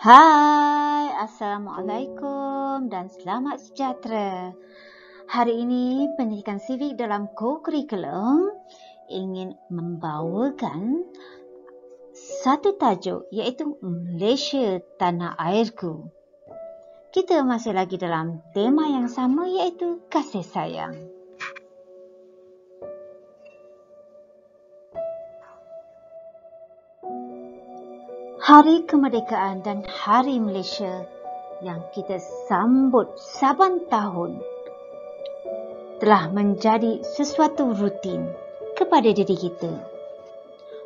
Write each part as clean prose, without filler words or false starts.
Hai, Assalamualaikum dan selamat sejahtera. Hari ini pendidikan civic dalam co-curriculum ingin membawakan satu tajuk iaitu Malaysia Tanah Airku. Kita masih lagi dalam tema yang sama iaitu kasih sayang. Hari Kemerdekaan dan Hari Malaysia yang kita sambut saban tahun telah menjadi sesuatu rutin kepada diri kita.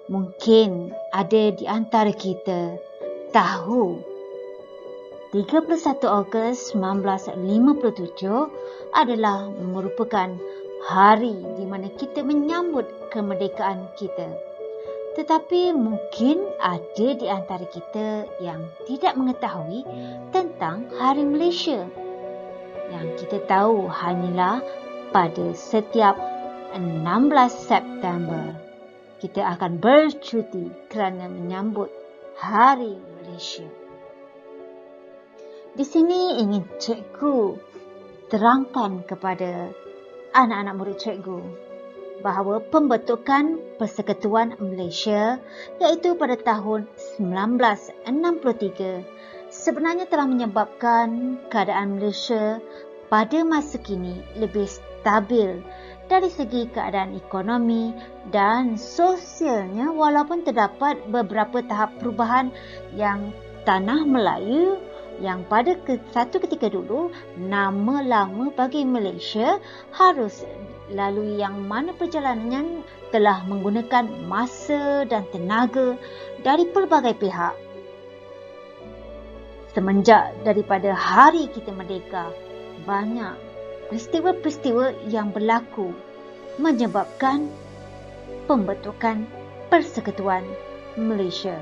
Mungkin ada di antara kita tahu 31 Ogos 1957 adalah merupakan hari di mana kita menyambut kemerdekaan kita. Tetapi mungkin ada di antara kita yang tidak mengetahui tentang Hari Malaysia. Yang kita tahu hanyalah pada setiap 16 September kita akan bercuti kerana menyambut Hari Malaysia. Di sini ingin cikgu terangkan kepada anak-anak murid cikgu bahawa pembentukan Persekutuan Malaysia iaitu pada tahun 1963 sebenarnya telah menyebabkan keadaan Malaysia pada masa kini lebih stabil dari segi keadaan ekonomi dan sosialnya, walaupun terdapat beberapa tahap perubahan yang Tanah Melayu yang pada satu ketika dulu nama lama bagi Malaysia harus lalui, yang mana perjalanannya telah menggunakan masa dan tenaga dari pelbagai pihak. Semenjak daripada hari kita merdeka, banyak peristiwa-peristiwa yang berlaku menyebabkan pembentukan Persekutuan Malaysia.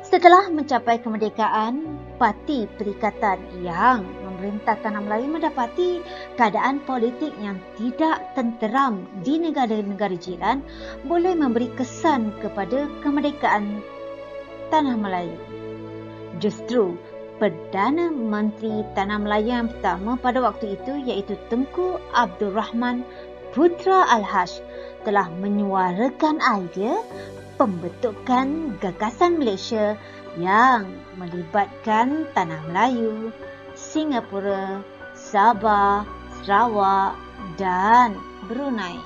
Setelah mencapai kemerdekaan, Parti Perikatan yang memerintah Tanah Melayu mendapati keadaan politik yang tidak tenteram di negara-negara jiran boleh memberi kesan kepada kemerdekaan Tanah Melayu. Justru Perdana Menteri Tanah Melayu yang pertama pada waktu itu iaitu Tunku Abdul Rahman Putra Al-Haj telah menyuarakan idea pembentukan Gagasan Malaysia yang melibatkan Tanah Melayu, Singapura, Sabah, Sarawak dan Brunei.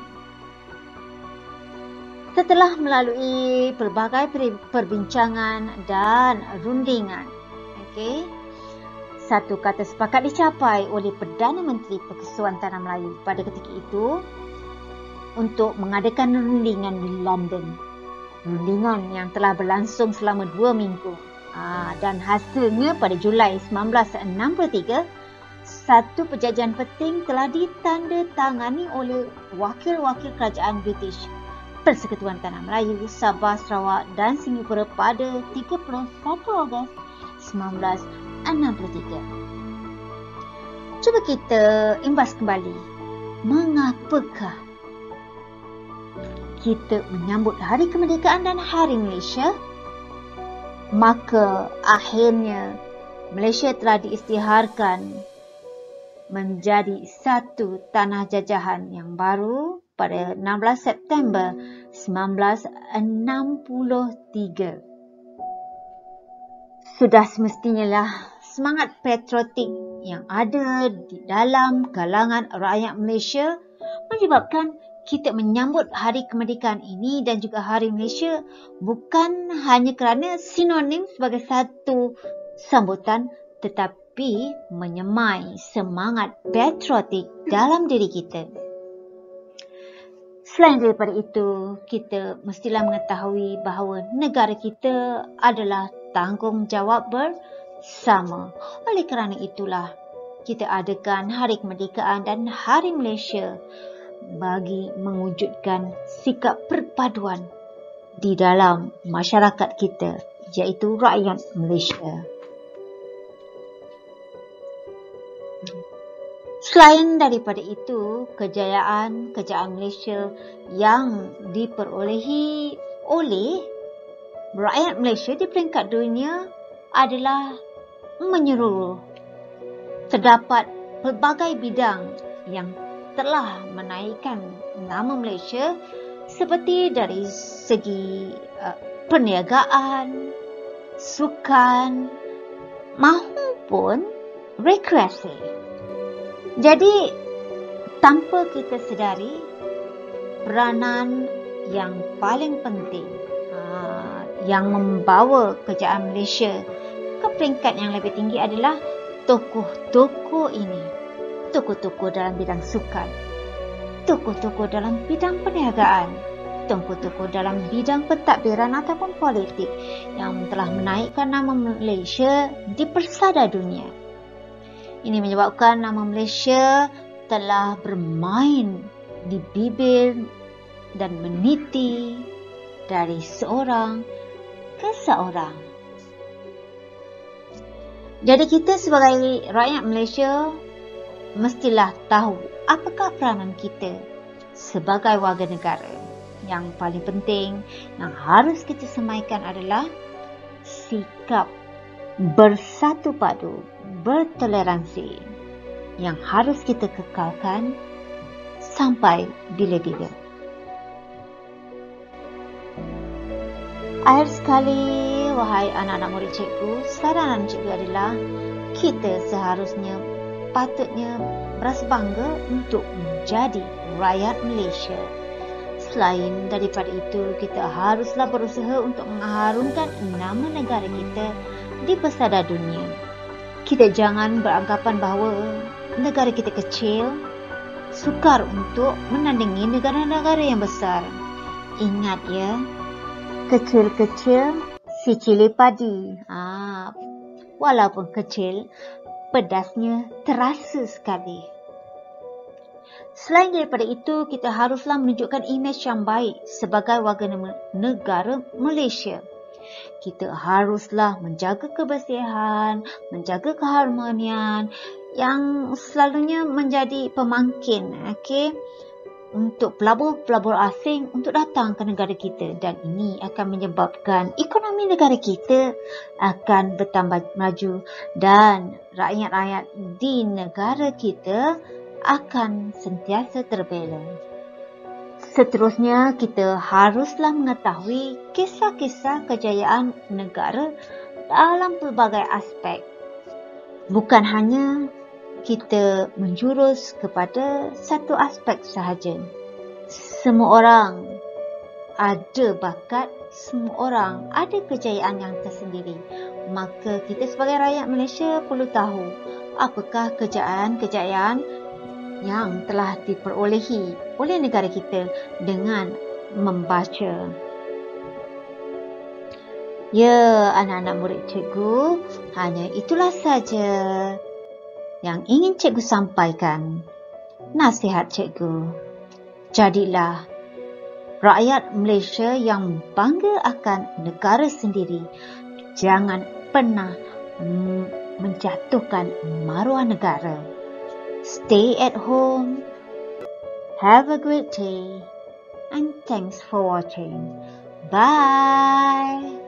Setelah melalui pelbagai perbincangan dan rundingan, satu kata sepakat dicapai oleh Perdana Menteri Persekutuan Tanah Melayu pada ketika itu untuk mengadakan rundingan di London. Rundingan yang telah berlangsung selama 2 minggu. Dan hasilnya pada Julai 1963, satu perjanjian penting telah ditandatangani oleh wakil-wakil kerajaan British, Persekutuan Tanah Melayu, Sabah, Sarawak dan Singapura pada 31 Ogos 1963. Cuba kita imbas kembali. Mengapakah kita menyambut Hari Kemerdekaan dan Hari Malaysia? Maka akhirnya Malaysia telah diisytiharkan menjadi satu tanah jajahan yang baru pada 16 September 1963. Sudah semestinya lah semangat patriotik yang ada di dalam kalangan rakyat Malaysia menyebabkan kita menyambut Hari Kemerdekaan ini dan juga Hari Malaysia bukan hanya kerana sinonim sebagai satu sambutan, tetapi menyemai semangat patriotik dalam diri kita. Selain daripada itu, kita mestilah mengetahui bahawa negara kita adalah tanggungjawab bersama. Oleh kerana itulah kita adakan Hari Kemerdekaan dan Hari Malaysia bagi mewujudkan sikap perpaduan di dalam masyarakat kita, iaitu rakyat Malaysia. Selain daripada itu, kejayaan Malaysia yang diperolehi oleh rakyat Malaysia di peringkat dunia adalah menyeluruh. Terdapat pelbagai bidang yang telah menaikkan nama Malaysia seperti dari segi perniagaan, sukan maupun rekreasi. Jadi tanpa kita sedari, peranan yang paling penting yang membawa kerajaan Malaysia ke peringkat yang lebih tinggi adalah tokoh-tokoh ini. Tokoh-tokoh dalam bidang sukan, tokoh-tokoh dalam bidang perniagaan, tokoh-tokoh dalam bidang pentadbiran ataupun politik yang telah menaikkan nama Malaysia di persada dunia. Ini menyebabkan nama Malaysia telah bermain di bibir dan meniti dari seorang ke seorang. Jadi kita sebagai rakyat Malaysia mestilah tahu apakah peranan kita sebagai warga negara. Yang paling penting yang harus kita semaikan adalah sikap bersatu padu, bertoleransi yang harus kita kekalkan sampai bila-bila. Akhir sekali, wahai anak-anak murid cikgu, saranan cikgu adalah kita seharusnya patutnya berasa bangga untuk menjadi rakyat Malaysia. Selain daripada itu, kita haruslah berusaha untuk mengharumkan nama negara kita di persada dunia. Kita jangan beranggapan bahawa negara kita kecil, sukar untuk menandingi negara-negara yang besar. Ingat ya, kecil-kecil si cili padi. Walaupun kecil, pedasnya terasa sekali. Selain daripada itu, kita haruslah menunjukkan imej yang baik sebagai warga negara Malaysia. Kita haruslah menjaga kebersihan, menjaga keharmonian yang selalunya menjadi pemangkin untuk pelabur-pelabur asing untuk datang ke negara kita, dan ini akan menyebabkan ekonomi negara kita akan bertambah maju dan rakyat-rakyat di negara kita akan sentiasa terbela. Seterusnya, kita haruslah mengetahui kisah-kisah kejayaan negara dalam pelbagai aspek. Bukan hanya kita menjurus kepada satu aspek sahaja. Semua orang ada bakat, semua orang ada kejayaan yang tersendiri. Maka kita sebagai rakyat Malaysia perlu tahu apakah kejayaan-kejayaan yang telah diperolehi oleh negara kita dengan membaca. Ya, anak-anak murid cikgu, hanya itulah saja yang ingin cikgu sampaikan. Nasihat cikgu, jadilah rakyat Malaysia yang bangga akan negara sendiri. Jangan pernah menjatuhkan maruah negara. Stay at home. Have a great day. And thanks for watching. Bye.